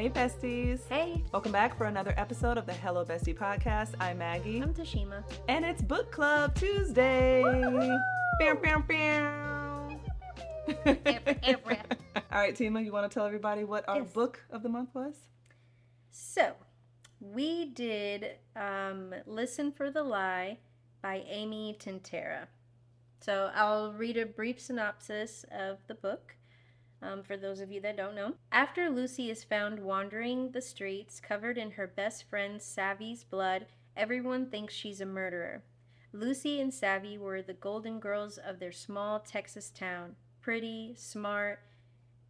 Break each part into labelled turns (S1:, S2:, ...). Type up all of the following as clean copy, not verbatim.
S1: Hey, Besties.
S2: Hey.
S1: Welcome back for another episode of the Hello Bestie podcast. I'm Maggie.
S2: I'm Tashima.
S1: And it's Book Club Tuesday. Bam, bam, bam. All right, Tima, you want to tell everybody what our book of the month was?
S2: So, we did Listen for the Lie by Amy Tintera. So, I'll read a brief synopsis of the book. For those of you that don't know. After Lucy is found wandering the streets, covered in her best friend Savvy's blood, everyone thinks she's a murderer. Lucy and Savvy were the golden girls of their small Texas town. Pretty, smart,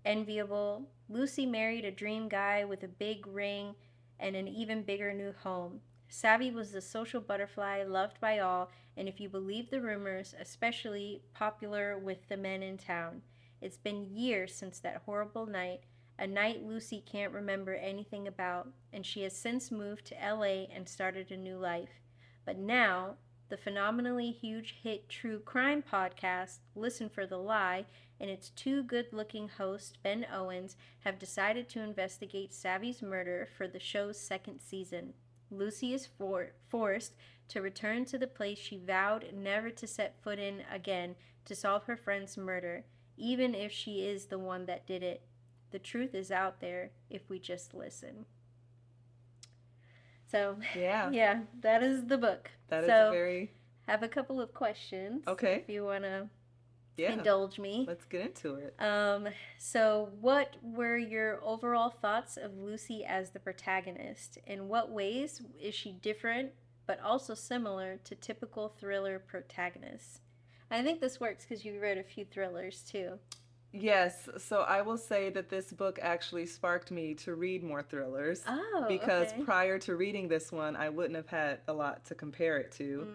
S2: enviable. Lucy married a dream guy with a big ring and an even bigger new home. Savvy was the social butterfly, loved by all, and if you believe the rumors, especially popular with the men in town. It's been years since that horrible night, a night Lucy can't remember anything about, and she has since moved to LA and started a new life. But now, the phenomenally huge hit true crime podcast, Listen for the Lie, and its two good-looking hosts, Ben Owens, have decided to investigate Savvy's murder for the show's second season. Lucy is forced to return to the place she vowed never to set foot in again to solve her friend's murder. Even if she is the one that did it. The truth is out there if we just listen. So, yeah, that is the book.
S1: That is very...
S2: have a couple of questions.
S1: Okay.
S2: If you want to indulge me.
S1: Let's get into it.
S2: So, what were your overall thoughts of Lucy as the protagonist? In what ways is she different, but also similar to typical thriller protagonists? I think this works because you read a few thrillers too.
S1: Yes, so I will say that this book actually sparked me to read more thrillers.
S2: Oh,
S1: because prior to reading this one, I wouldn't have had a lot to compare it to.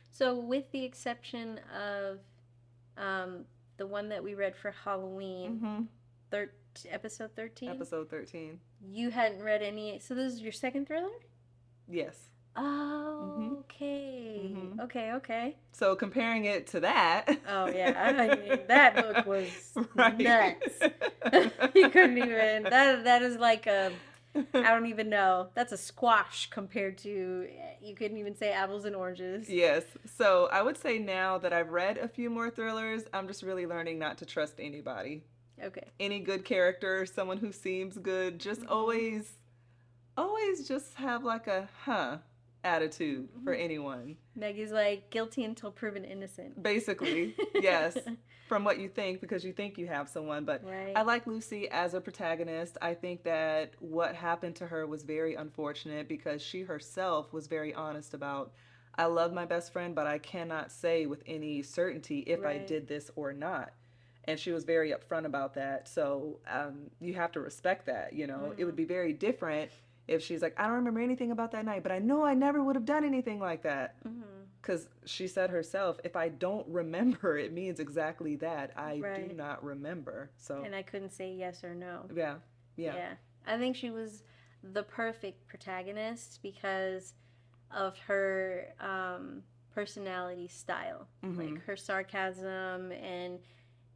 S2: So with the exception of the one that we read for Halloween, episode 13?
S1: Episode 13.
S2: You hadn't read any, so this is your second thriller?
S1: Yes.
S2: Oh, okay. Okay.
S1: So comparing it to that.
S2: Oh, yeah. I mean, that book was nuts. You couldn't even, that is like I don't even know. That's a squash compared to, you couldn't even say apples and oranges.
S1: Yes. So I would say now that I've read a few more thrillers, I'm just really learning not to trust anybody.
S2: Okay.
S1: Any good character, someone who seems good, just always just have like a attitude for anyone.
S2: Maggie's like, guilty until proven innocent.
S1: Basically, yes. From what you think, because you think you have someone. But
S2: right.
S1: I like Lucy as a protagonist. I think that what happened to her was very unfortunate because she herself was very honest about, I love my best friend, but I cannot say with any certainty if I did this or not. And she was very upfront about that. So you have to respect that, you know. It would be very different if she's like, I don't remember anything about that night, but I know I never would have done anything like that. Because she said herself, if I don't remember, it means exactly that. I do not remember. So. And
S2: I couldn't say yes or no.
S1: Yeah.
S2: I think she was the perfect protagonist because of her personality style. Like her sarcasm and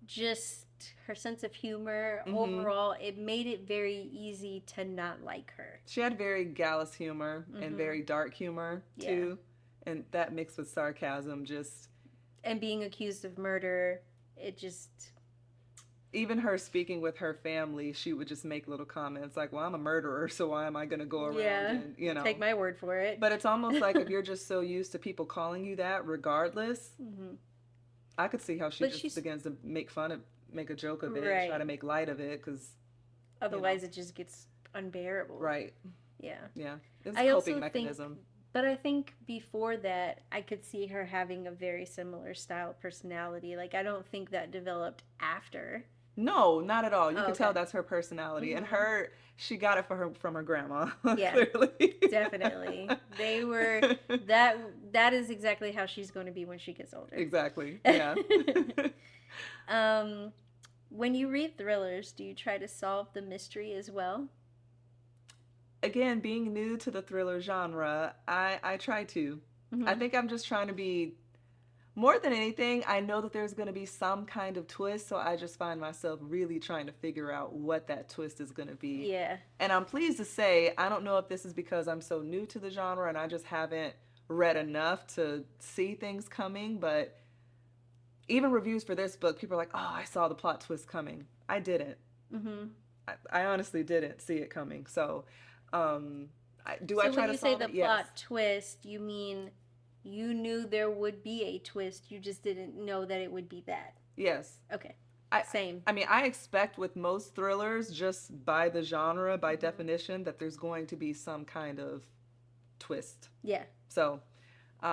S2: just her sense of humor. Overall, it made it very easy to not like her.
S1: She had very gallus humor and very dark humor too, and that mixed with sarcasm just...
S2: And being accused of murder, it just...
S1: Even her speaking with her family, she would just make little comments like, well, I'm a murderer, so why am I going to go around and, you know...
S2: Take my word for it.
S1: But it's almost like if you're just so used to people calling you that regardless... I could see how she begins to make a joke of it, and try to make light of it, because
S2: otherwise it just gets unbearable.
S1: Right.
S2: Yeah.
S1: It's a coping mechanism.
S2: But I think before that, I could see her having a very similar style personality. Like, I don't think that developed after.
S1: No, not at all. You can tell that's her personality, and she got it from her grandma. Yeah, clearly.
S2: Definitely. They were that is exactly how she's going to be when she gets older.
S1: Exactly. Yeah.
S2: When you read thrillers, do you try to solve the mystery as well?
S1: Again, being new to the thriller genre, I try to. I think I'm just trying to be more than anything, I know that there's going to be some kind of twist, so I just find myself really trying to figure out what that twist is going to be.
S2: Yeah.
S1: And I'm pleased to say, I don't know if this is because I'm so new to the genre and I just haven't read enough to see things coming, but even reviews for this book, people are like, "Oh, I saw the plot twist coming." I didn't.
S2: Mm-hmm.
S1: I honestly didn't see it coming. So, um, do I
S2: So
S1: try
S2: when
S1: to
S2: you say
S1: solve
S2: the
S1: it? Yes.
S2: plot twist, you mean you knew there would be a twist, you just didn't know that it would be that.
S1: Yes.
S2: Okay.
S1: I
S2: Same.
S1: I mean, I expect with most thrillers, just by the genre, by
S2: Mm-hmm.
S1: definition, that there's going to be some kind of twist.
S2: Yeah.
S1: So,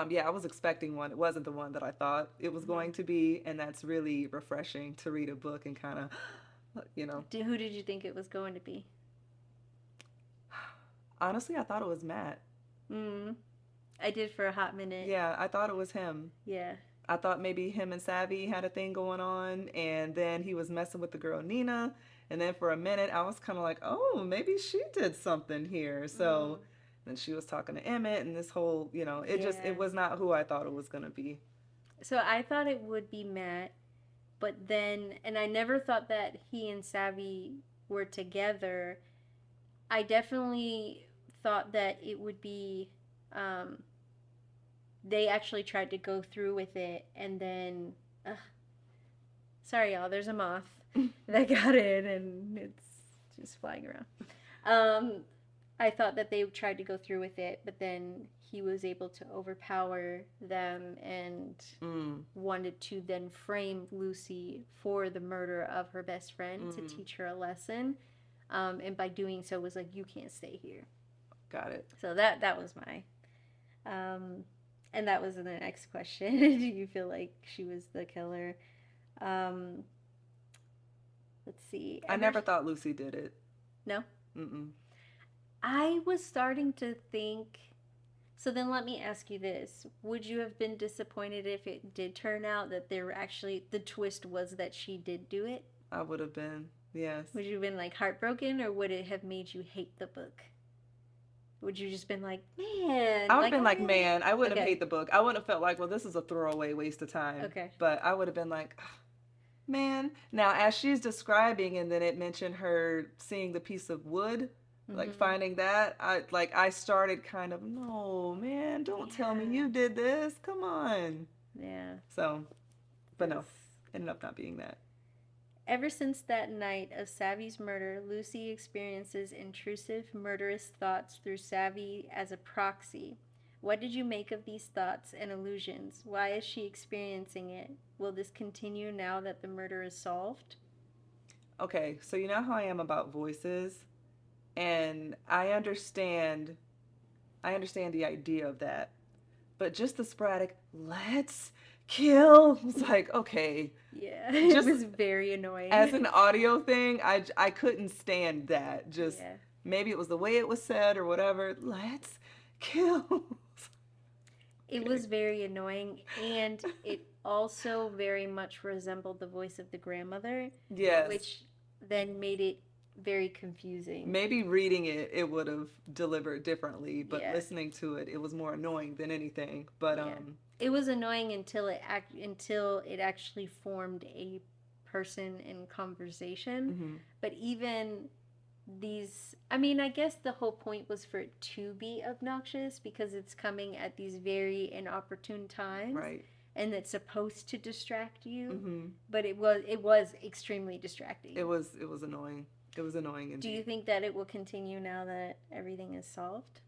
S1: yeah, I was expecting one. It wasn't the one that I thought it was
S2: Mm-hmm.
S1: going to be, and that's really refreshing to read a book and kind of, you know.
S2: Who did you think it was going to be?
S1: Honestly, I thought it was Matt.
S2: Mm. I did for a hot minute.
S1: Yeah, I thought it was him.
S2: Yeah.
S1: I thought maybe him and Savvy had a thing going on, and then he was messing with the girl Nina. And then for a minute, I was kind of like, oh, maybe she did something here.
S2: Mm.
S1: So then she was talking to Emmett, and this whole, it
S2: Yeah.
S1: was not who I thought it was going to be.
S2: So I thought it would be Matt, but then, and I never thought that he and Savvy were together. I definitely thought that it would be, um, they actually tried to go through with it, and then, sorry y'all, there's a moth that got in, and it's just flying around. Um, I thought that they tried to go through with it, but then he was able to overpower them and
S1: Mm,
S2: wanted to then frame Lucy for the murder of her best friend to
S1: mm,
S2: teach her a lesson. And by doing so, was like, you can't stay here.
S1: got it.
S2: So that was my, um, and that was the next question. Do you feel like she was the killer? Um, let's see.
S1: I never thought Lucy did it.
S2: No.
S1: Mm-mm.
S2: I was starting to think. So then let me ask you this. Would you have been disappointed if it did turn out that there were actually, the twist was that she did do it?
S1: I would have been, yes.
S2: Would you have been like heartbroken, or would it have made you hate the book? Would you just been like, man,
S1: I would have
S2: like,
S1: been like,
S2: oh.
S1: man, I wouldn't have
S2: Okay.
S1: hated the book. I wouldn't have felt like, well, this is a throwaway waste of time.
S2: Okay.
S1: But I would have been like, "Ah, man." Now, as she's describing, and then it mentioned her seeing the piece of wood, like
S2: Mm-hmm.
S1: finding that, I started kind of, no, man, don't tell me
S2: Yeah.
S1: you did this. Come on.
S2: Yeah.
S1: So, but no,
S2: This.
S1: ended up not being that.
S2: Ever since that night of Savvy's murder, Lucy experiences intrusive, murderous thoughts through Savvy as a proxy. What did you make of these thoughts and illusions? Why is she experiencing it? Will this continue now that the murder is solved?
S1: Okay, so you know how I am about voices, and I understand the idea of that. But just the sporadic, let's kill, was like, okay.
S2: Yeah, it
S1: Just
S2: was very annoying.
S1: as an audio thing, I couldn't stand that. Just
S2: Yeah.
S1: maybe it was the way it was said or whatever. Let's kill.
S2: It
S1: Okay.
S2: was very annoying, and it also very much resembled the voice of the grandmother,
S1: Yes.
S2: which then made it very confusing.
S1: Maybe reading it, it would have delivered differently, but
S2: Yeah.
S1: listening to it, it was more annoying than anything. But
S2: Yeah. It was annoying until it actually formed a person in conversation.
S1: mhm,
S2: But even these, I mean, I guess the whole point was for it to be obnoxious because it's coming at these very inopportune times,
S1: right.
S2: and it's supposed to distract you.
S1: Mhm.
S2: But it was extremely distracting.
S1: It was annoying. It was annoying
S2: Do you
S1: indeed.
S2: think that it will continue now that everything is solved?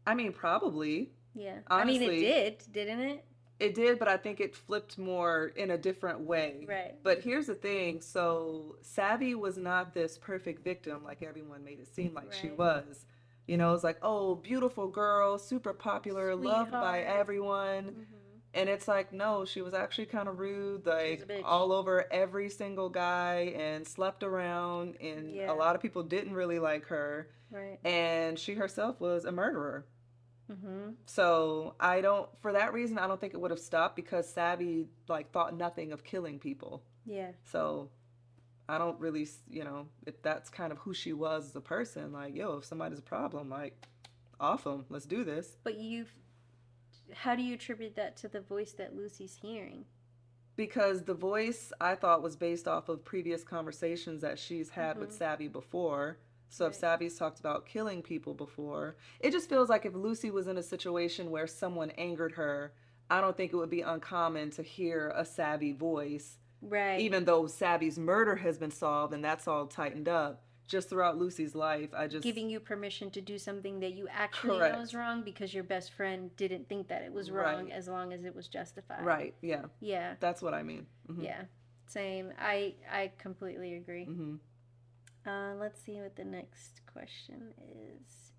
S1: I mean, probably.
S2: Yeah. I mean, it
S1: Honestly,
S2: did, didn't it?
S1: it did, but I think it flipped more in a different way.
S2: Right.
S1: But here's the thing. So Savvy was not this perfect victim like everyone made it seem like she
S2: Right.
S1: was. You know, it's like, oh, beautiful girl, super popular, loved by
S2: Sweetheart.
S1: everyone.
S2: Mm-hmm.
S1: And it's like, no, she was actually kind of rude,
S2: She was a
S1: like
S2: bitch.
S1: all over every single guy and slept around. And a
S2: Yeah.
S1: lot of people didn't really like her.
S2: Right.
S1: And she herself was a murderer.
S2: Mm-hmm.
S1: So for that reason, I don't think it would have stopped because Savvy like thought nothing of killing people.
S2: Yeah.
S1: So I don't really, if that's kind of who she was as a person, like, yo, if somebody's a problem, like, off them, let's do this.
S2: But you've how do you attribute that to the voice that Lucy's hearing?
S1: Because the voice I thought was based off of previous conversations that she's had with
S2: Mm-hmm.
S1: Savvy before. So if
S2: Right.
S1: Savvy's talked about killing people before, it just feels like if Lucy was in a situation where someone angered her, I don't think it would be uncommon to hear a Savvy voice,
S2: Right.
S1: even though Savvy's murder has been solved and that's all tightened up. Just throughout Lucy's life, I just.
S2: Giving you permission to do something that you actually know is
S1: Correct.
S2: wrong because your best friend didn't think that it was wrong
S1: Right.
S2: as long as it was justified.
S1: Right. Yeah.
S2: Yeah.
S1: That's what I mean.
S2: Yeah. Same. I completely agree.
S1: Mm-hmm.
S2: Let's see what the next question is.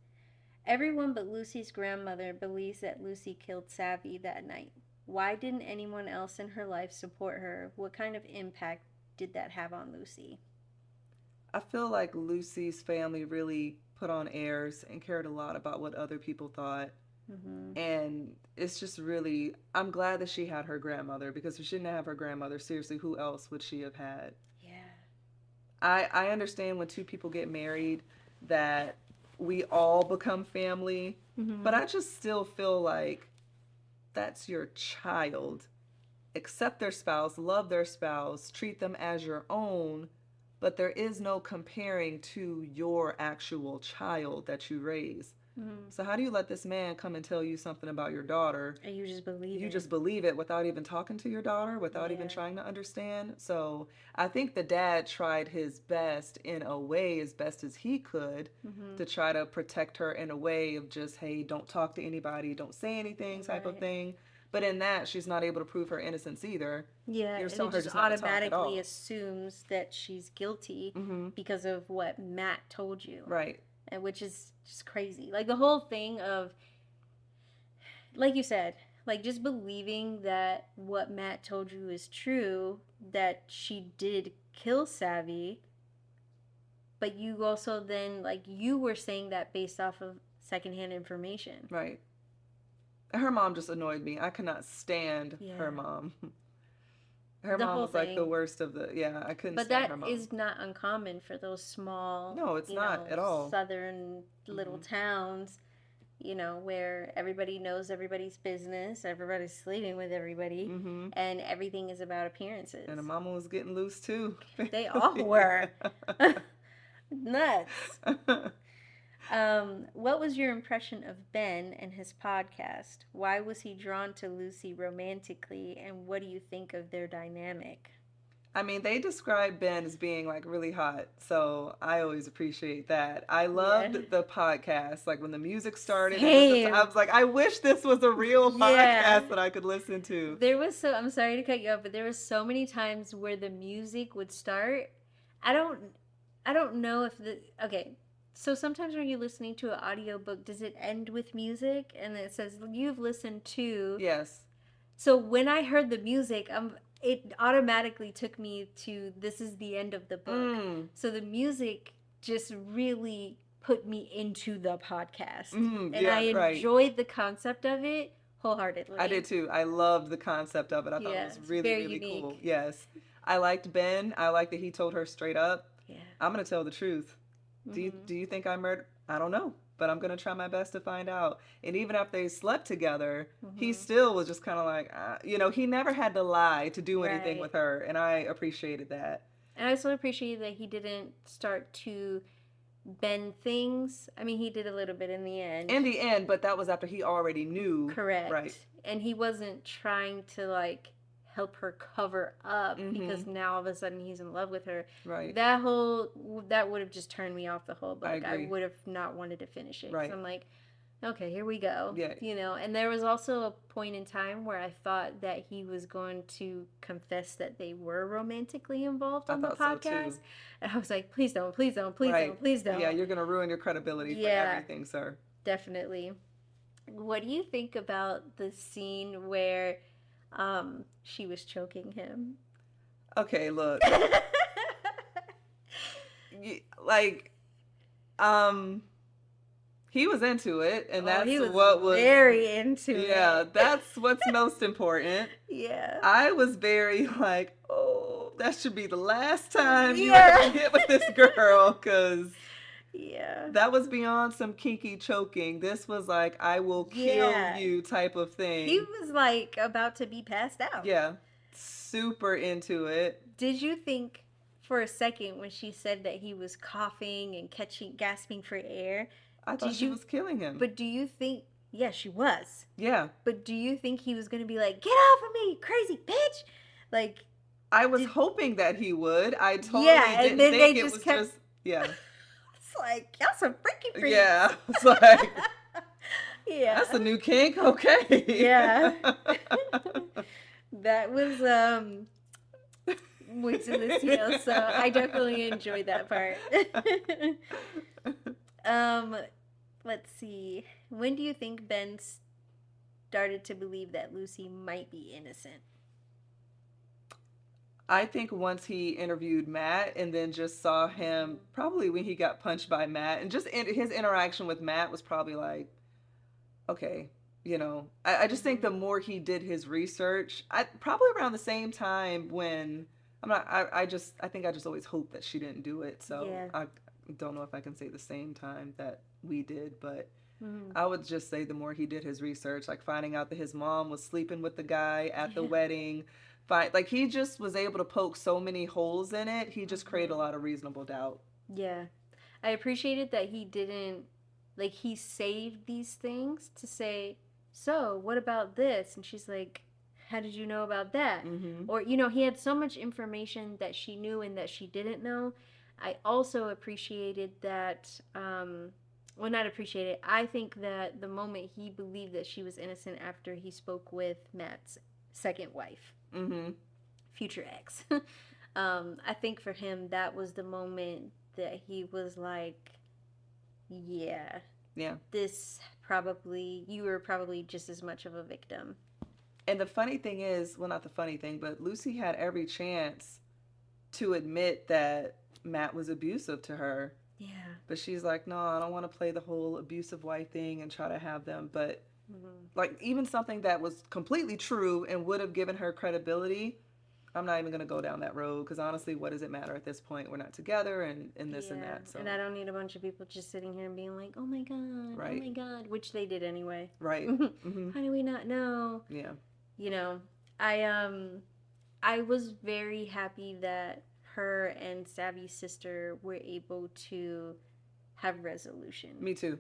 S2: Everyone but Lucy's grandmother believes that Lucy killed Savvy that night. Why didn't anyone else in her life support her? What kind of impact did that have on Lucy?
S1: I feel like Lucy's family really put on airs and cared a lot about what other people thought.
S2: Mm-hmm.
S1: And it's just really, I'm glad that she had her grandmother, because if she didn't have her grandmother, seriously, who else would she have had?
S2: Yeah.
S1: I understand when two people get married that we all become family,
S2: Mm-hmm.
S1: but I just still feel like that's your child. Accept their spouse, love their spouse, treat them as your own, but there is no comparing to your actual child that you raise.
S2: Mm-hmm.
S1: So how do you let this man come and tell you something about your daughter?
S2: And you just believe
S1: You
S2: it.
S1: just believe it without even talking to your daughter, without even
S2: Yeah.
S1: trying to understand. So I think the dad tried his best in a way, as best as he could,
S2: Mm-hmm.
S1: to try to protect her in a way of just, hey, don't talk to anybody, don't say anything type of
S2: Right.
S1: thing. But in that, she's not able to prove her innocence either.
S2: Yeah,
S1: You're
S2: and
S1: telling
S2: it
S1: her
S2: just
S1: just not to talk at
S2: automatically
S1: all.
S2: assumes that she's guilty
S1: Mm-hmm.
S2: because of what Matt told you.
S1: Right.
S2: And which is just crazy. Like the whole thing of, like you said, like just believing that what Matt told you is true, that she did kill Savvy, but you also then, like, you were saying that based off of secondhand information.
S1: Right. And her mom just annoyed me. I could not stand
S2: Yeah.
S1: her mom. Her
S2: The
S1: mom
S2: whole
S1: was like the
S2: thing.
S1: worst of the. Yeah, I couldn't
S2: But
S1: stand
S2: that
S1: her mom.
S2: is not uncommon for those small,
S1: No, it's not at all.
S2: southern little
S1: Mhm.
S2: towns, where everybody knows everybody's business, everybody's sleeping with everybody,
S1: Mm-hmm.
S2: and everything is about appearances.
S1: And the mama was getting loose too.
S2: They all were. Nuts. What was your impression of Ben and his podcast? Why was he drawn to Lucy romantically, and what do you think of their dynamic?
S1: I mean, they describe Ben as being like really hot, so I always appreciate that. I loved
S2: Yeah.
S1: the podcast. Like when the music started,
S2: Same.
S1: I was like, I wish this was a real
S2: Yeah.
S1: podcast that I could listen to.
S2: I'm sorry to cut you off, but there was so many times where the music would start. I don't know if okay. So sometimes when you're listening to an audiobook, does it end with music and it says you've listened to?
S1: Yes.
S2: So when I heard the music, it automatically took me to this is the end of the book. So the music just really put me into the podcast. And
S1: Yeah,
S2: I
S1: right.
S2: enjoyed the concept of it wholeheartedly.
S1: I did too. I loved the concept of it. I thought
S2: Yeah,
S1: it was
S2: it's
S1: really,
S2: very
S1: really
S2: unique.
S1: cool. Yes. I liked Ben. I liked that he told her straight up,
S2: Yeah.
S1: I'm going to tell the truth. Do you think I murdered? I don't know, but I'm going to try my best to find out. And even after they slept together, he still was just kind of like, he never had to lie to do anything
S2: Right.
S1: with her. And I appreciated that.
S2: And I also appreciate that he didn't start to bend things. I mean, he did a little bit in the end.
S1: In the end, but that was after he already knew.
S2: Correct.
S1: Right.
S2: And he wasn't trying to help her cover up because now all of a sudden he's in love with her.
S1: Right.
S2: That would have just turned me off the whole book.
S1: I agree.
S2: would have not wanted to finish it.
S1: Right.
S2: So I'm like, okay, here we go.
S1: Yeah.
S2: And there was also a point in time where I thought that he was going to confess that they were romantically involved on the
S1: thought so,
S2: podcast.
S1: too.
S2: And I was like, please don't, please don't, please
S1: Right.
S2: don't, please don't.
S1: Yeah, you're going to ruin your credibility for everything, sir.
S2: Definitely. What do you think about the scene where she was choking him?
S1: Okay, look. He was into it, and that's
S2: he was
S1: what was
S2: very into it.
S1: Yeah, that's what's most important.
S2: Yeah.
S1: I was very like, oh, that should be the last time you
S2: Yeah.
S1: ever get with this girl, because
S2: Yeah.
S1: That was beyond some kinky choking. This was like, I will kill
S2: Yeah.
S1: you type of
S2: He
S1: thing.
S2: was like about to be passed out.
S1: Yeah. Super into it.
S2: Did you think for a second when she said that he was coughing and catching, gasping for air?
S1: I thought
S2: Did
S1: she
S2: you,
S1: was killing him.
S2: but do you think, yeah, she was.
S1: Yeah.
S2: But do you think he was going to be like, get off of me, crazy bitch? Like,
S1: I was
S2: did,
S1: hoping that he would. I totally
S2: yeah, and
S1: didn't
S2: then
S1: think
S2: they
S1: it
S2: just
S1: was
S2: kept,
S1: just, yeah.
S2: it's like, y'all some freaky freaks.
S1: Yeah. It's like, that's
S2: Yeah.
S1: a new kink? Okay.
S2: Yeah. That was, muy delicioso. I definitely enjoyed that part. um, let's see. When do you think Ben started to believe that Lucy might be innocent?
S1: I think once he interviewed Matt and then just saw him,
S2: Mhm.
S1: probably when he got punched by Matt, and just his interaction with Matt was probably like, okay, I just think the
S2: Mhm.
S1: more he did his research, I probably around the same time when I'm not, I think I just always hoped that she didn't do it. So
S2: Yeah.
S1: I don't know if I can say the same time that we did, but
S2: Mhm.
S1: I would just say the more he did his research, like finding out that his mom was sleeping with the guy at the
S2: Yeah.
S1: wedding, like he just was able to poke so many holes in it. He just created a
S2: Mhm.
S1: lot of reasonable doubt.
S2: Yeah. I appreciated that he didn't, like, he saved these things to say, so what about this? And she's like, how did you know about that?
S1: Mm-hmm.
S2: Or, he had so much information that she knew and that she didn't know. I also appreciated that, well, not appreciated. I think that the moment he believed that she was innocent after he spoke with Matt's second wife,
S1: Mm-hmm.
S2: future ex. I think for him, that was the moment that he was like, yeah,
S1: Yeah.
S2: you were probably just as much of a victim.
S1: And the funny thing is, well, not the funny thing, but Lucy had every chance to admit that Matt was abusive to her.
S2: Yeah.
S1: But she's like, no, I don't want to play the whole abusive wife thing and try to have them. But
S2: Mm-hmm.
S1: like, even something that was completely true and would have given her credibility, I'm not even going to go down that road because honestly, what does it matter at this point? We're not together and this and
S2: Yeah,
S1: that. So,
S2: and I don't need a bunch of people just sitting here and being like, oh
S1: right.
S2: my God, which they did anyway.
S1: Right. Mm-hmm.
S2: How do we not know?
S1: Yeah.
S2: You know, I I was very happy that her and Savvy's sister were able to have resolution.
S1: Me too. Me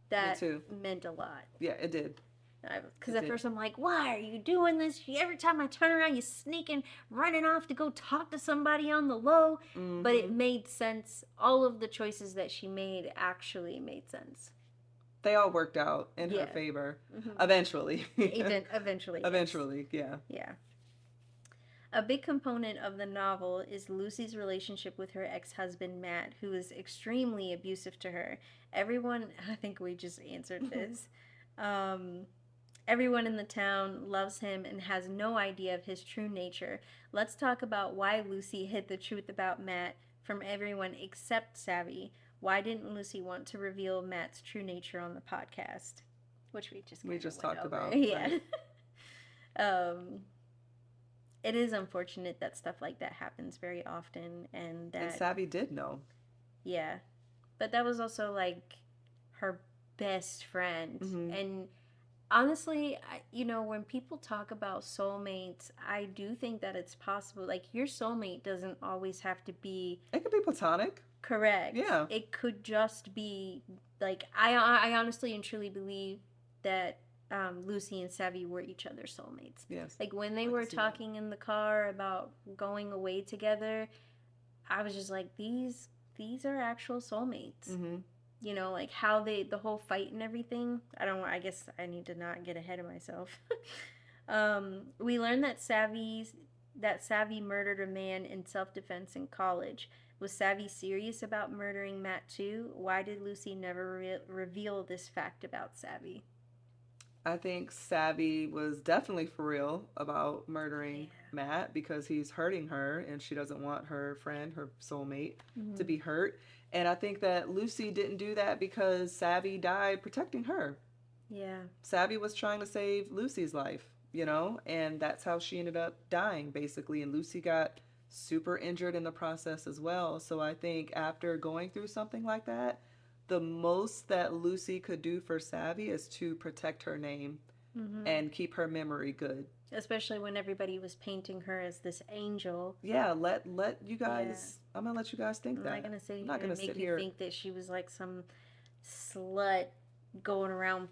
S2: That
S1: too.
S2: meant a lot.
S1: Yeah, it did.
S2: Because
S1: It
S2: at
S1: did.
S2: first I'm like, why are you doing this? Every time I turn around, you're sneaking, running off to go talk to somebody on the low. But it
S1: Mm-hmm.
S2: made sense. All of the choices that she made actually made sense.
S1: They all worked out in her
S2: Yeah.
S1: favor.
S2: Mm-hmm.
S1: Eventually.
S2: Eventually, yes.
S1: Eventually, yeah.
S2: Yeah. A big component of the novel is Lucy's relationship with her ex husband, Matt, who is extremely abusive to her. Everyone, I think we just answered this. Um, Everyone in the town loves him and has no idea of his true nature. Let's talk about why Lucy hid the truth about Matt from everyone except Savvy. Why didn't Lucy want to reveal Matt's true nature on the podcast? Which we just
S1: We just
S2: went
S1: talked
S2: over.
S1: about.
S2: Yeah.
S1: Right.
S2: um, it is unfortunate that stuff like that happens very often, and
S1: And
S2: that,
S1: Savvy did know.
S2: yeah, but that was also like her best friend.
S1: Mm-hmm.
S2: And honestly, when people talk about soulmates, I do think that it's possible. Like, your soulmate doesn't always have to be
S1: It could be platonic.
S2: correct.
S1: Yeah.
S2: It could just be like, I honestly and truly believe that Lucy and Savvy were each other's soulmates.
S1: Yes.
S2: Like, when they
S1: I
S2: were
S1: can see that.
S2: talking in the car about going away together, I was just like, these are actual soulmates.
S1: Mm-hmm.
S2: Like how the whole fight and everything. I guess I need to not get ahead of myself. We learned that Savvy murdered a man in self-defense in college. Was Savvy serious about murdering Matt too? Why did Lucy never reveal this fact about Savvy?
S1: I think Savvy was definitely for real about murdering
S2: Yeah.
S1: Matt because he's hurting her and she doesn't want her friend, her soulmate, to
S2: Mm-hmm.
S1: be hurt. And I think that Lucy didn't do that because Savvy died protecting her.
S2: Yeah.
S1: Savvy was trying to save Lucy's life, and that's how she ended up dying, basically. And Lucy got super injured in the process as well. So I think after going through something like that, the most that Lucy could do for Savvy is to protect her name and keep her memory good.
S2: Especially when everybody was painting her as this angel.
S1: Yeah, let you guys. I'm gonna let you guys think
S2: I'm
S1: that.
S2: not gonna sit
S1: I'm
S2: here
S1: not gonna
S2: and make
S1: sit
S2: you
S1: here.
S2: think that she was like some slut going around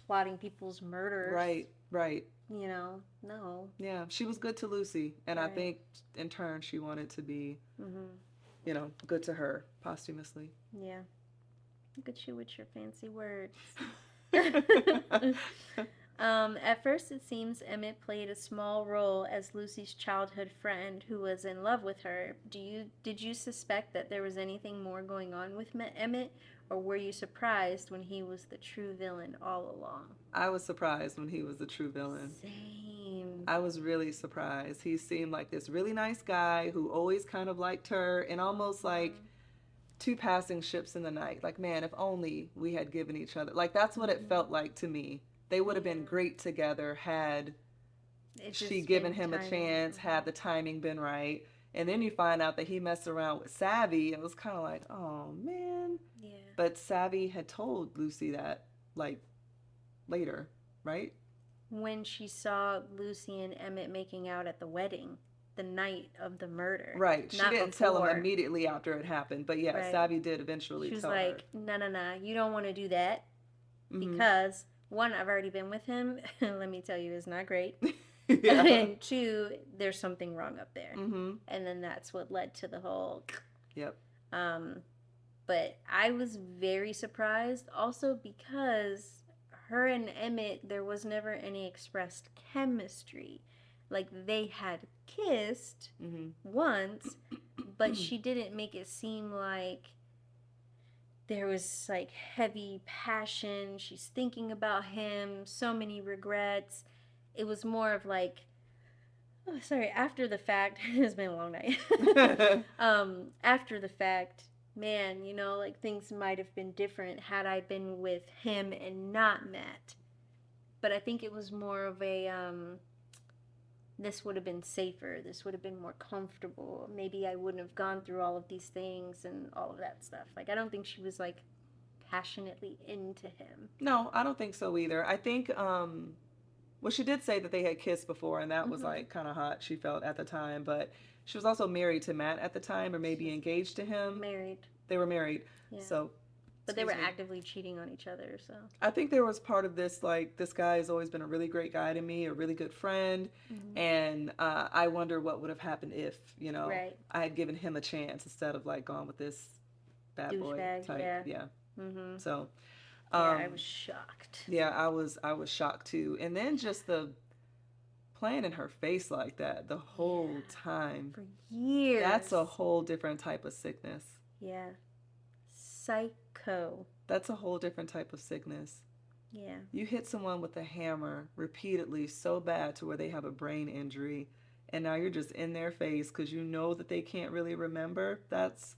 S2: plotting people's murders.
S1: Right, right.
S2: You know, no.
S1: Yeah, she was good to Lucy, and I
S2: Right.
S1: think in turn she wanted to be,
S2: Mhm.
S1: you know, good to her posthumously.
S2: Yeah. Look at you with your fancy words. At first, it seems Emmett played a small role as Lucy's childhood friend who was in love with her. Did you suspect that there was anything more going on with Emmett, or were you surprised when he was the true villain all along?
S1: I was surprised when he was the true villain.
S2: Same.
S1: I was really surprised. He seemed like this really nice guy who always kind of liked her, and almost like two passing ships in the night. Like, man, if only we had given each other. Like, that's what it felt like to me. They would have been great together had she given him a chance, had the timing been right. And then you find out that he messed around with Savvy. It was kind of like, oh, man.
S2: Yeah.
S1: But Savvy had told Lucy that, like, later, right?
S2: When she saw Lucy and Emmett making out at the wedding, the night of the murder.
S1: Right. She
S2: Not
S1: didn't
S2: before.
S1: tell him immediately after it happened. But yeah,
S2: Right.
S1: Savvy did eventually
S2: She was
S1: tell
S2: like,
S1: her.
S2: no, you don't want to do that
S1: Mhm.
S2: because, one, I've already been with him. Let me tell you, it's not great.
S1: Yeah.
S2: And two, there's something wrong up there.
S1: Mm-hmm.
S2: And then that's what led to the whole.
S1: Yep.
S2: But I was very surprised also because her and Emmett, there was never any expressed chemistry. Like, they had kissed once, but she didn't make it seem like there was like heavy passion. She's thinking about him, so many regrets. It was more of like, oh, sorry, after the fact, it's been a long night. After the fact, man, you know, like things might have been different had I been with him and not Matt. But I think it was more of a, this would have been safer. This would have been more comfortable. Maybe I wouldn't have gone through all of these things and all of that stuff. Like, I don't think she was like passionately into him.
S1: No, I don't think so either. I think, well, she did say that they had kissed before, and that was like kind of hot, she felt at the time. But she was also married to Matt at the time, or maybe engaged to him.
S2: Married.
S1: They were married.
S2: Yeah.
S1: So.
S2: But they were actively cheating on each other, so.
S1: I think there was part of this, like, this guy has always been a really great guy to me, a really good friend, and I wonder what would have happened if, you know, I had given him a chance instead of, like, gone with this bad boy type. Yeah. So.
S2: I was shocked.
S1: Yeah, I was shocked, too. And then just the playing in her face like that the whole time.
S2: For years.
S1: That's a whole different type of sickness.
S2: Yeah. Psycho.
S1: That's a whole different type of sickness.
S2: Yeah.
S1: You hit someone with a hammer repeatedly so bad to where they have a brain injury, and now you're just in their face because you know that they can't really remember. That's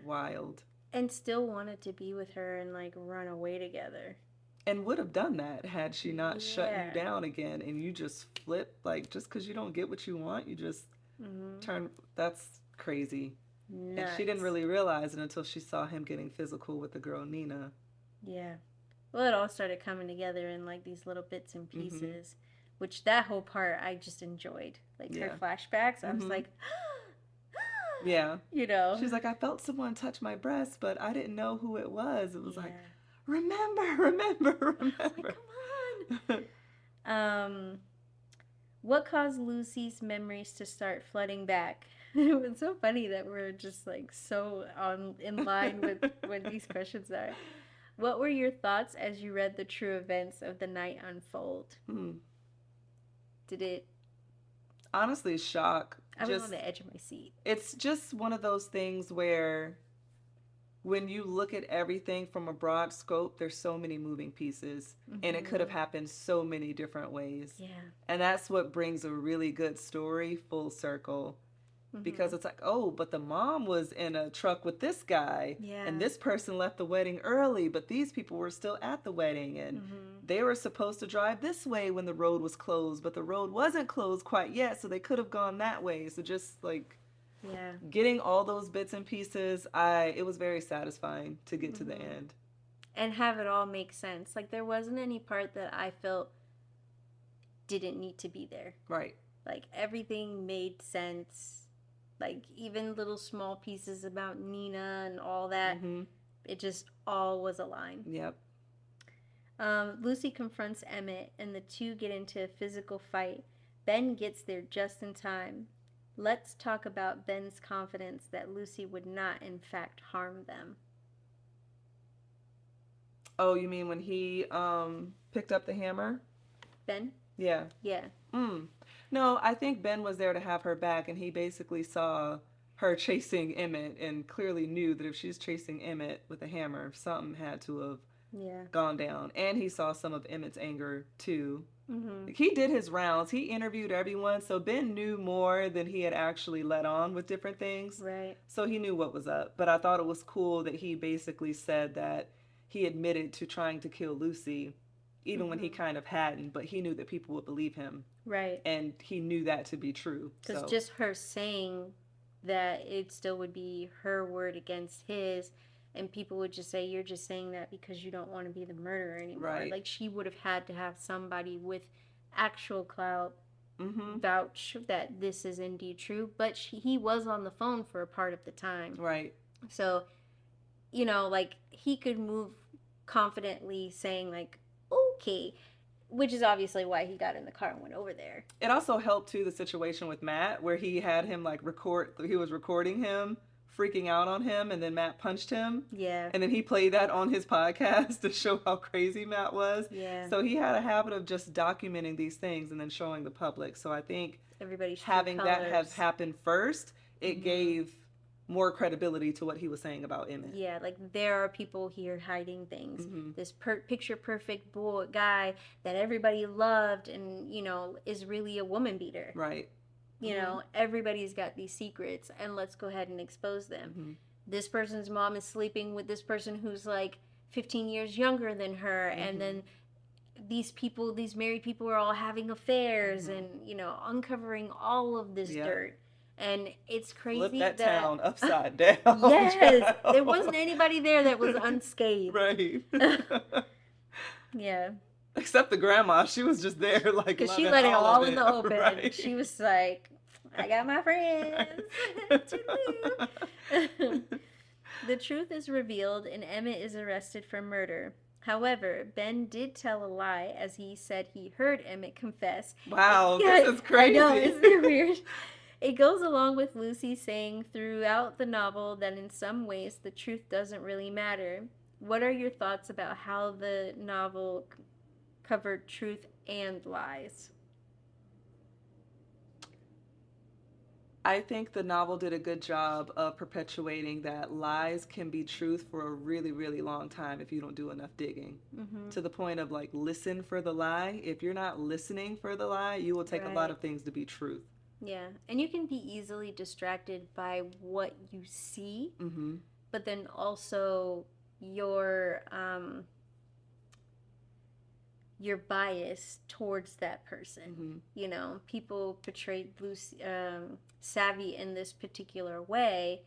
S1: wild.
S2: And still wanted to be with her and like run away together.
S1: And would have done that had she not shut you down again, and you just flip, like, just because you don't get what you want, you just turn. That's crazy.
S2: Nuts.
S1: And she didn't really realize it until she saw him getting physical with the girl Nina.
S2: Yeah. Well, it all started coming together in like these little bits and pieces, which that whole part I just enjoyed. Like her flashbacks, I was like,
S1: yeah.
S2: You know.
S1: She's like, I felt someone touch my breast, but I didn't know who it was. It was like, remember.
S2: Like, come on. What caused Lucy's memories to start flooding back? It was so funny that we're just like so in line with what these questions are. What were your thoughts as you read the true events of the night unfold? Did it?
S1: Honestly, shock.
S2: I was on the edge of my seat.
S1: It's just one of those things where when you look at everything from a broad scope, there's so many moving pieces, and it could have happened so many different ways.
S2: Yeah.
S1: And that's what brings a really good story full circle. Because it's like, oh, but the mom was in a truck with this guy, and this person left the wedding early, but these people were still at the wedding, and they were supposed to drive this way when the road was closed, but the road wasn't closed quite yet, so they could have gone that way. So just like
S2: Yeah.
S1: Getting all those bits and pieces, it was very satisfying to get to the end.
S2: And have it all make sense. Like, there wasn't any part that I felt didn't need to be there.
S1: Right.
S2: Like, everything made sense. Like, even little small pieces about Nina and all that, it just all was aligned.
S1: Yep.
S2: Lucy confronts Emmett, and the two get into a physical fight. Ben gets there just in time. Let's talk about Ben's confidence that Lucy would not, in fact, harm them.
S1: Oh, you mean when he picked up the hammer?
S2: Ben?
S1: Yeah.
S2: Yeah.
S1: No, I think Ben was there to have her back, and he basically saw her chasing Emmett and clearly knew that if she's chasing Emmett with a hammer, something had to have gone down. And he saw some of Emmett's anger too. He did his rounds. He interviewed everyone, so Ben knew more than he had actually let on with different things.
S2: Right.
S1: So he knew what was up. But I thought it was cool that he basically said that he admitted to trying to kill Lucy, even when he kind of hadn't, but he knew that people would believe him.
S2: Right.
S1: And he knew that to be true.
S2: Because just her saying that, it still would be her word against his, and people would just say, you're just saying that because you don't want to be the murderer anymore.
S1: Right.
S2: Like, she would have had to have somebody with actual clout vouch that this is indeed true. But he was on the phone for a part of the time.
S1: Right.
S2: So, you know, like, he could move confidently saying, like, okay, which is obviously why he got in the car and went over there.
S1: It also helped too, the situation with Matt, where he had him like he was recording him freaking out on him, and then Matt punched him.
S2: Yeah.
S1: And then he played that on his podcast to show how crazy Matt was.
S2: Yeah.
S1: So he had a habit of just documenting these things and then showing the public. So I think
S2: everybody's
S1: having that have happened first, it gave more credibility to what he was saying about Emmett.
S2: Yeah, like, there are people here hiding things. This picture perfect guy that everybody loved and, you know, is really a woman beater.
S1: Right.
S2: You know, everybody's got these secrets, and let's go ahead and expose them. This person's mom is sleeping with this person who's like 15 years younger than her, and then these married people are all having affairs and, you know, uncovering all of this dirt. And it's crazy.
S1: Flip that town upside down.
S2: Yes, there wasn't anybody there that was unscathed.
S1: Right.
S2: Yeah.
S1: Except the grandma, she was just there like.
S2: Because she let it all in the open.
S1: Right.
S2: She was like, "I got my friends." The truth is revealed, and Emmett is arrested for murder. However, Ben did tell a lie, as he said he heard Emmett confess.
S1: Wow, this is crazy.
S2: I know, isn't it weird? It goes along with Lucy saying throughout the novel that in some ways the truth doesn't really matter. What are your thoughts about how the novel covered truth and lies?
S1: I think the novel did a good job of perpetuating that lies can be truth for a really, really long time if you don't do enough digging. To the point of like, listen for the lie. If you're not listening for the lie, you will take a lot of things to be truth.
S2: Yeah, and you can be easily distracted by what you see, but then also your bias towards that person. You know, people portrayed Lucy, Savvy in this particular way,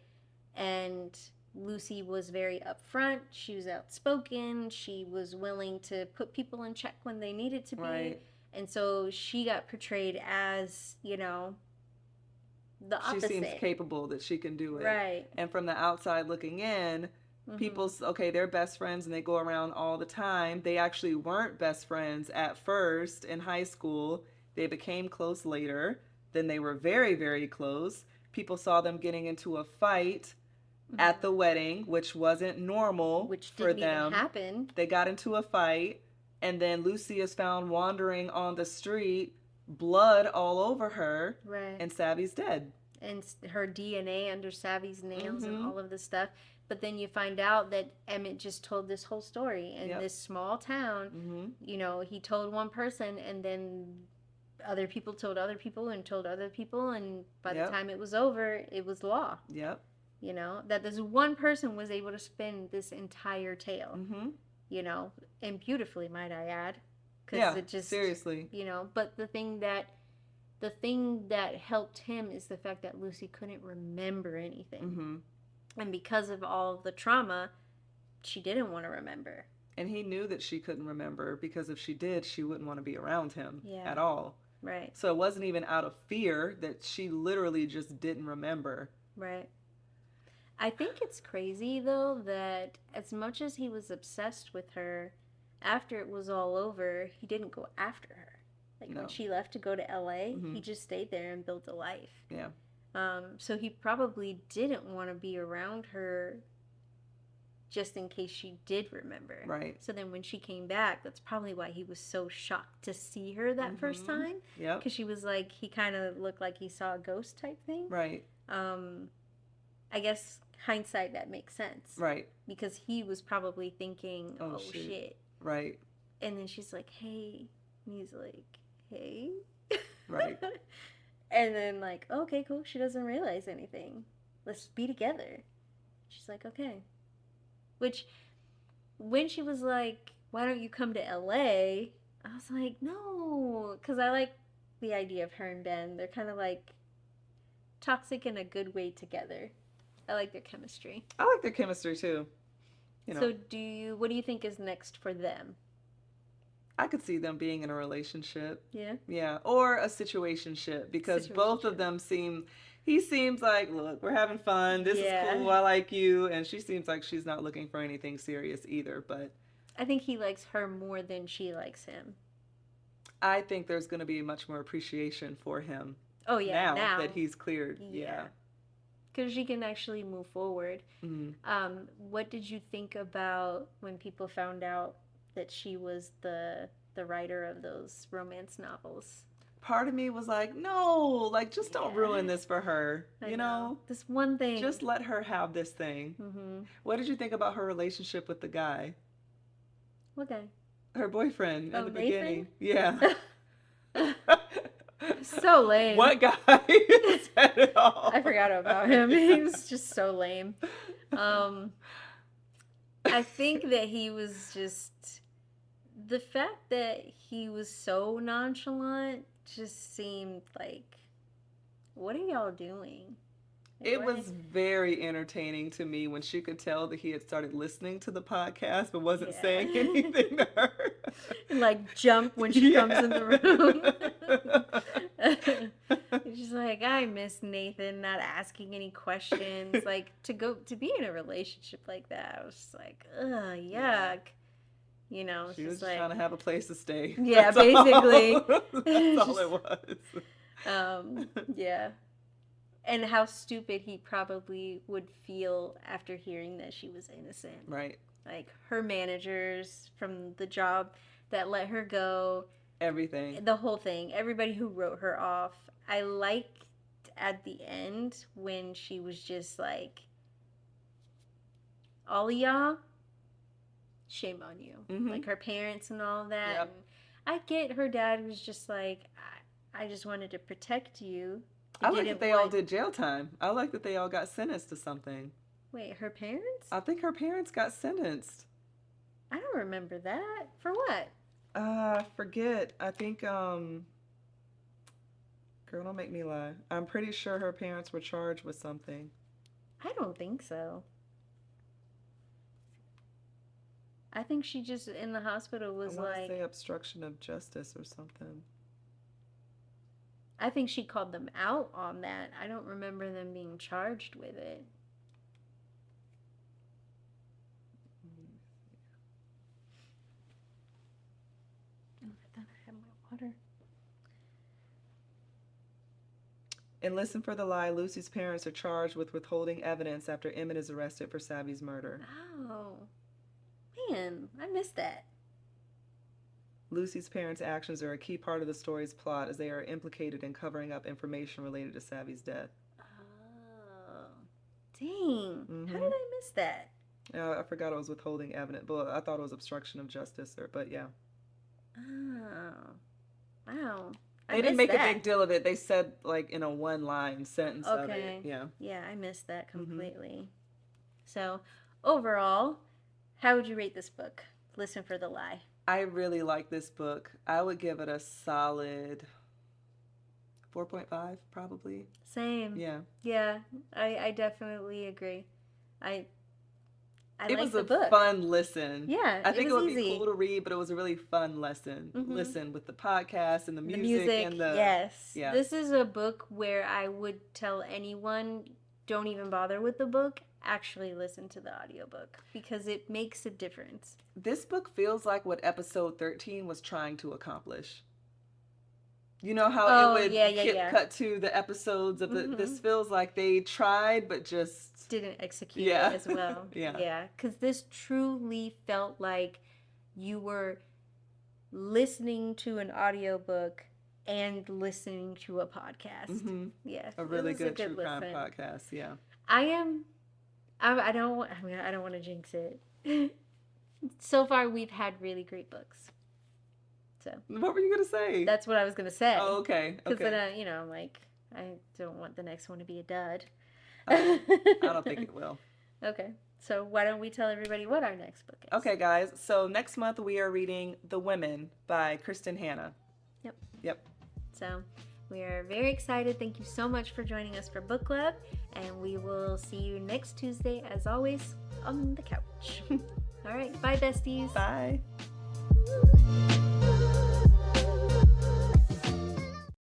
S2: and Lucy was very upfront. She was outspoken. She was willing to put people in check when they needed to be.
S1: Right.
S2: And so she got portrayed as, you know, the opposite.
S1: She seems capable that she can do it.
S2: Right.
S1: And from the outside looking in, they're best friends and they go around all the time. They actually weren't best friends at first in high school. They became close later. Then they were very, very close. People saw them getting into a fight at the wedding, which wasn't normal for them.
S2: Even happen.
S1: They got into a fight, and then Lucy is found wandering on the street, blood all over her, and Savvy's dead.
S2: And her DNA under Savvy's nails and all of this stuff. But then you find out that Emmett just told this whole story in this small town. You know, he told one person, and then other people told other people and told other people, and by the time it was over, it was law. You know, that this one person was able to spin this entire tale. You know, and beautifully, might I add. Because it just,
S1: seriously.
S2: You know, but the thing that the thing that helped him is the fact that Lucy couldn't remember anything.
S1: Mm-hmm.
S2: And because of all of the trauma, she didn't want to remember.
S1: And he knew that she couldn't remember, because if she did, she wouldn't want to be around him at all.
S2: Right.
S1: So it wasn't even out of fear, that she literally just didn't remember.
S2: Right. I think it's crazy, though, that as much as he was obsessed with her, after it was all over, he didn't go after her. Like,
S1: No.
S2: when she left to go to LA,
S1: Mhm.
S2: he just stayed there and built a life.
S1: Yeah.
S2: So he probably didn't want to be around her just in case she did remember.
S1: Right.
S2: So then when she came back, that's probably why he was so shocked to see her that first time.
S1: Yep.
S2: Because she was like, he kind of looked like he saw a ghost type thing.
S1: Right.
S2: I guess hindsight, that makes sense.
S1: Right.
S2: Because he was probably thinking, oh shit.
S1: Right.
S2: And then she's like, hey. And he's like, hey.
S1: Right.
S2: And then like, okay, cool. She doesn't realize anything. Let's be together. She's like, okay. Which, when she was like, why don't you come to LA? I was like, no. Because I like the idea of her and Ben. They're kind of like toxic in a good way together. I like their chemistry.
S1: I like their chemistry too. You know.
S2: So what do you think is next for them?
S1: I could see them being in a relationship.
S2: Yeah?
S1: Yeah. Or a situationship, because both of them he seems like, look, we're having fun. This is cool. I like you. And she seems like she's not looking for anything serious either. But
S2: I think he likes her more than she likes him.
S1: I think there's going to be much more appreciation for him.
S2: Oh, yeah.
S1: Now that he's cleared. Yeah.
S2: Because she can actually move forward.
S1: Mm-hmm.
S2: What did you think about when people found out that she was the writer of those romance novels?
S1: Part of me was like, no, like, just don't ruin this for her. You know?
S2: This one thing.
S1: Just let her have this thing.
S2: Mm-hmm.
S1: What did you think about her relationship with the guy?
S2: What guy?
S1: Her boyfriend in the
S2: Nathan?
S1: beginning. Yeah.
S2: So lame.
S1: What guy said it all?
S2: I forgot about him. He was just so lame. I think that he was just... The fact that he was so nonchalant just seemed like, what are y'all doing?
S1: It was very entertaining to me when she could tell that he had started listening to the podcast but wasn't saying anything to her.
S2: And like jump when she comes in the room. She's like, I miss Nathan not asking any questions. Like, to be in a relationship like that, I was just like, ugh, yuck. You know,
S1: she was just
S2: like,
S1: trying to have a place to stay.
S2: Yeah, basically.
S1: That's all it was.
S2: Yeah. And how stupid he probably would feel after hearing that she was innocent.
S1: Right.
S2: Like, her managers from the job that let her go.
S1: Everything.
S2: The whole thing. Everybody who wrote her off. I liked at the end when she was just like, all of y'all, shame on you.
S1: Mm-hmm.
S2: Like, her parents and all of that.
S1: Yep.
S2: And I get her dad was just like, I just wanted to protect you.
S1: I like that they all did jail time. I like that they all got sentenced to something.
S2: Wait, her parents?
S1: I think her parents got sentenced.
S2: I don't remember that. For what?
S1: Forget. I think, girl, don't make me lie. I'm pretty sure her parents were charged with something.
S2: I don't think so. I think she just, in the hospital, was
S1: I
S2: like...
S1: want to say obstruction of justice or something.
S2: I think she called them out on that. I don't remember them being charged with it. Oh, I thought I had my water.
S1: In Listen for the Lie, Lucy's parents are charged with withholding evidence after Emmett is arrested for Savvy's murder.
S2: Oh. Man, I missed that.
S1: Lucy's parents' actions are a key part of the story's plot, as they are implicated in covering up information related to Savvy's death.
S2: Oh. Dang.
S1: Mm-hmm.
S2: How did I miss that?
S1: I forgot it was withholding evidence, but I thought it was obstruction of justice, but yeah.
S2: Oh. Wow.
S1: They didn't make a big deal of it. They said, like, in a one-line sentence of it. Yeah.
S2: Yeah, I missed that completely. Mm-hmm. So, overall, how would you rate this book? Listen for the Lie.
S1: I really like this book. I would give it a solid 4.5 probably.
S2: Same.
S1: Yeah.
S2: Yeah, I definitely agree. I
S1: It
S2: like
S1: was
S2: the
S1: a
S2: book.
S1: fun listen.
S2: Yeah,
S1: I
S2: it
S1: think it
S2: was
S1: would be
S2: easy.
S1: cool to read, but it was a really fun
S2: Hmm.
S1: listen with the podcast and the
S2: The
S1: music
S2: music,
S1: and the
S2: yes.
S1: yeah.
S2: This is a book where I would tell anyone, don't even bother with the book, actually listen to the audiobook because it makes a difference.
S1: This book feels like what episode 13 was trying to accomplish. You know how it
S2: Oh,
S1: would
S2: yeah, yeah, yeah.
S1: cut to the episodes of
S2: Hmm.
S1: this feels like they tried but just
S2: Didn't execute it
S1: yeah.
S2: as well.
S1: Yeah.
S2: Yeah, because this truly felt like you were listening to an audiobook and listening to a podcast.
S1: Mhm.
S2: Yeah,
S1: A
S2: it
S1: really
S2: was a
S1: good
S2: good
S1: true crime
S2: listen.
S1: podcast, yeah.
S2: I am. I don't. I mean, I don't want to jinx it. So far, we've had really great books. So
S1: What were you going to say?
S2: that's what I was gonna say.
S1: Oh, okay.
S2: Because
S1: Okay.
S2: then, I'm like, I don't want the next one to be a dud.
S1: I don't think it will.
S2: Okay, so why don't we tell everybody what our next book is?
S1: Okay, guys. So next month we are reading The Women by Kristin Hanna.
S2: Yep.
S1: Yep.
S2: So we are very excited. Thank you so much for joining us for book club, and we will see you next Tuesday, as always, on the couch. All right, bye, besties.
S1: Bye.